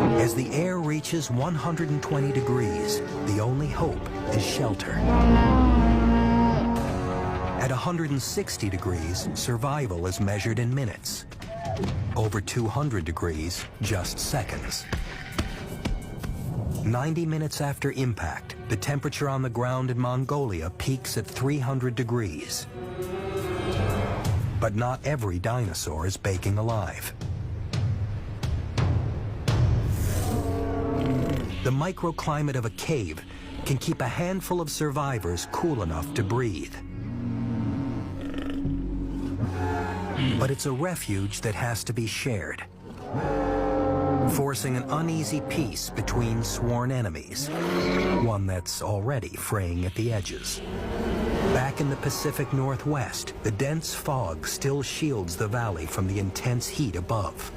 As the air reaches 120 degrees, the only hope is shelter. At 160 degrees, survival is measured in minutes. Over 200 degrees, just seconds. 90 minutes after impact, the temperature on the ground in Mongolia peaks at 300 degrees. But not every dinosaur is baking alive. The microclimate of a cave can keep a handful of survivors cool enough to breathe. But it's a refuge that has to be shared, forcing an uneasy peace between sworn enemies, one that's already fraying at the edges. Back in the Pacific Northwest, the dense fog still shields the valley from the intense heat above.